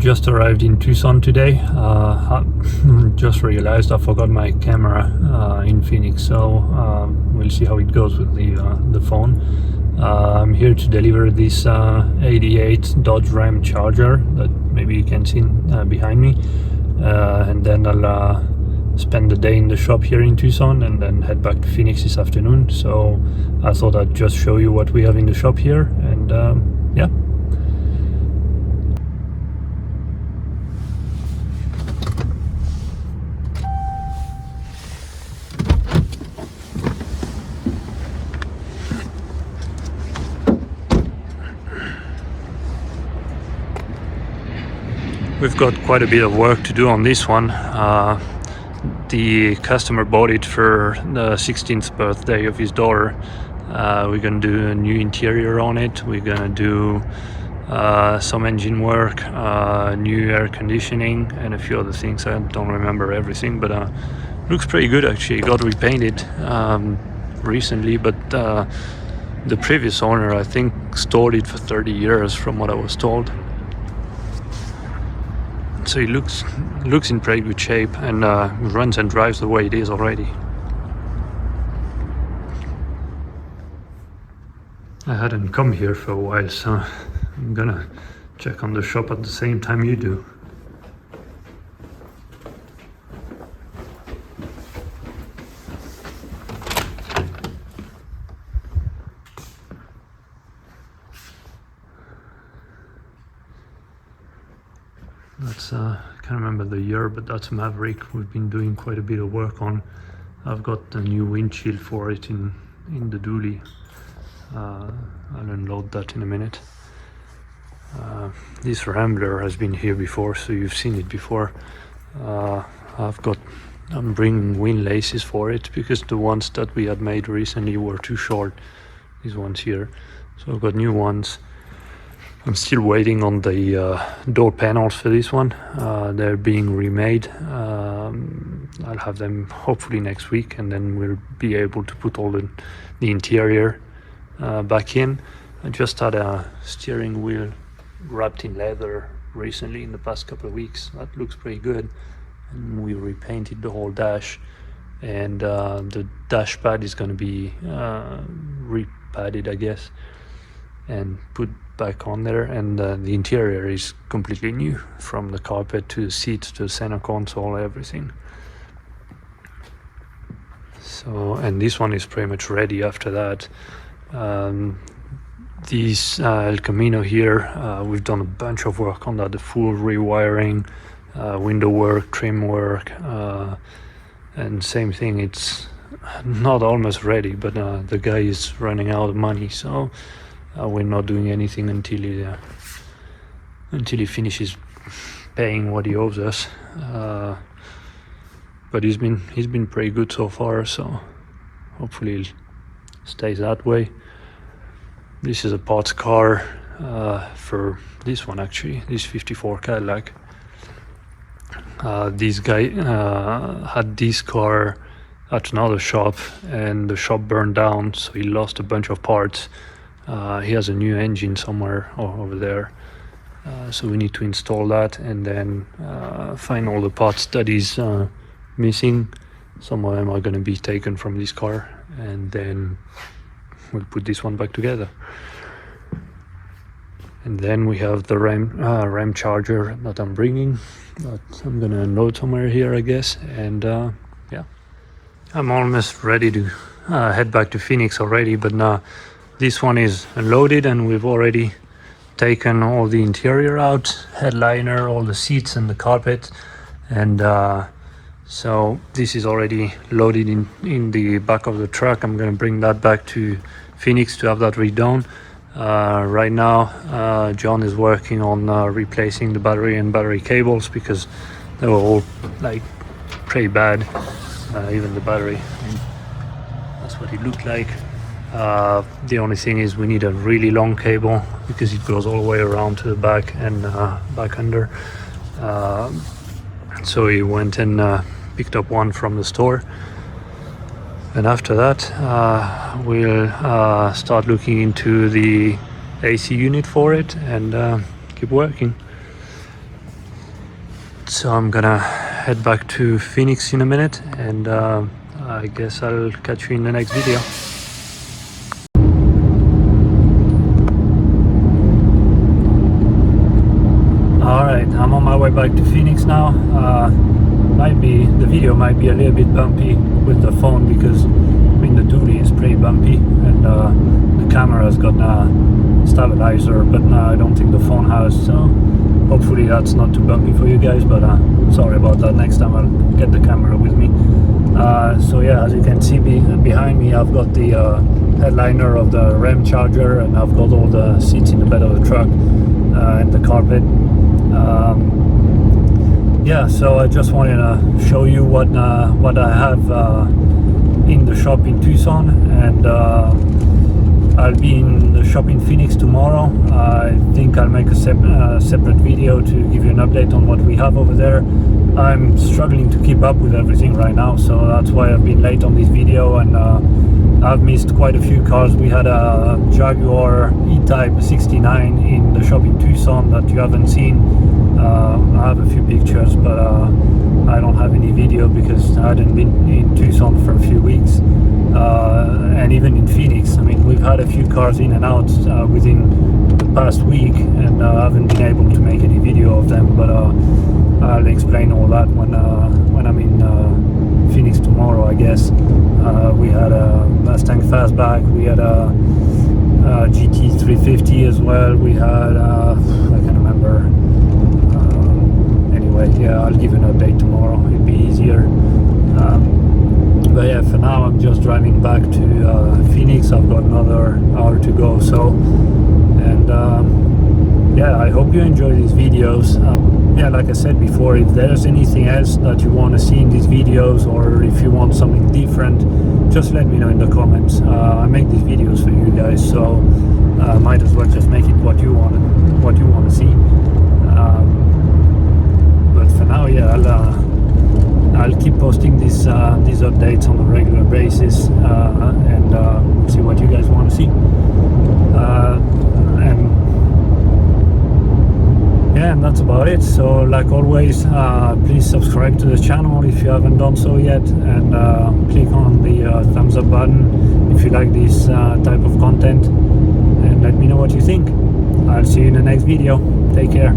just arrived in Tucson today. I just realized I forgot my camera in Phoenix, so we'll see how it goes with the phone. I'm here to deliver this 88 Dodge Ram Charger that maybe you can see behind me, and then I'll spend the day in the shop here in Tucson and then head back to Phoenix this afternoon. So I thought I'd just show you what we have in the shop here, and yeah. We've got quite a bit of work to do on this one. The customer bought it for the 16th birthday of his daughter. We're gonna do a new interior on it. We're gonna do some engine work, new air conditioning, and a few other things. I don't remember everything, but looks pretty good actually. It got repainted recently, but the previous owner, I think, stored it for 30 years from what I was told. So it looks in pretty good shape, and runs and drives the way it is already. I hadn't come here for a while, so I'm gonna check on the shop at the same time you do. That's I can't remember the year, but that's Maverick. We've been doing quite a bit of work on. I've got a new windshield for it in the dually. I'll unload that in a minute. This Rambler has been here before, so you've seen it before. I'm bringing wing laces for it because the ones that we had made recently were too short. These ones here, so I've got new ones. I'm still waiting on the door panels for this one. They're being remade. I'll have them hopefully next week, and then we'll be able to put all the interior back in. I just had a steering wheel wrapped in leather recently in the past couple of weeks. That looks pretty good. And we repainted the whole dash, and the dash pad is going to be repadded, I guess, and put back on there. And the interior is completely new, from the carpet to the seats to the center console, everything. So, and this one is pretty much ready after that. This El Camino here, we've done a bunch of work on that, the full rewiring, window work, trim work, and same thing, it's not almost ready, but the guy is running out of money, so we're not doing anything until he finishes paying what he owes us. But he's been pretty good so far, so hopefully it stays that way. This is a parts car for this one, actually, this 54 Cadillac. This guy had this car at another shop, and the shop burned down, so he lost a bunch of parts. He has a new engine somewhere over there, so we need to install that, and then find all the parts that is missing. Some of them are going to be taken from this car, and then we'll put this one back together. And then we have the Ram Charger that I'm bringing, that I'm going to unload somewhere here, I guess. And yeah, I'm almost ready to head back to Phoenix already, but now this one is unloaded, and we've already taken all the interior out, headliner, all the seats and the carpet, and so this is already loaded in the back of the truck. I'm going to bring that back to Phoenix to have that redone. Right now John is working on replacing the battery and battery cables, because they were all like pretty bad, even the battery. That's what it looked like. The only thing is we need a really long cable, because it goes all the way around to the back and back under. So he went and picked up one from the store, and after that we'll start looking into the AC unit for it and keep working. So I'm gonna head back to Phoenix in a minute, and I guess I'll catch you in the next video. Alright, I'm on my way back to Phoenix now. The video might be a little bit bumpy with the phone because the dually is pretty bumpy, and the camera's got a stabilizer, but I don't think the phone has, so hopefully that's not too bumpy for you guys, but sorry about that. Next time I'll get the camera with me. So yeah, as you can see behind me, I've got the headliner of the Ram Charger, and I've got all the seats in the bed of the truck and the carpet. Yeah, so I just wanted to show you what I have in the shop in Tucson, and I'll be in the shop in Phoenix tomorrow. I think I'll make a separate video to give you an update on what we have over there. I'm struggling to keep up with everything right now, so that's why I've been late on this video, and I've missed quite a few cars. We had a Jaguar E-Type 69 in the shop in Tucson that you haven't seen. I have a few pictures, but I don't have any video because I hadn't been in Tucson for a few weeks. And even in Phoenix, I mean, we've had a few cars in and out within the past week, and I haven't been able to make any video of them, but I'll explain all that when I'm in Phoenix tomorrow, I guess. We had a Mustang Fastback, we had a GT 350 as well, we had I can't remember. Anyway, yeah, I'll give an update tomorrow, it'll be easier. But yeah, for now I'm just driving back to Phoenix. I've got another hour to go, so, and yeah, I hope you enjoy these videos. Yeah, like I said before, if there's anything else that you want to see in these videos, or if you want something different, just let me know in the comments. I make these videos for you guys, so might as well just make it what you want to see. But for now, yeah, I'll keep posting these updates on a regular basis, and see what you guys want to see. And that's about it. So like always, please subscribe to the channel if you haven't done so yet, and click on the thumbs up button if you like this type of content, and let me know what you think. I'll see you in the next video. Take care.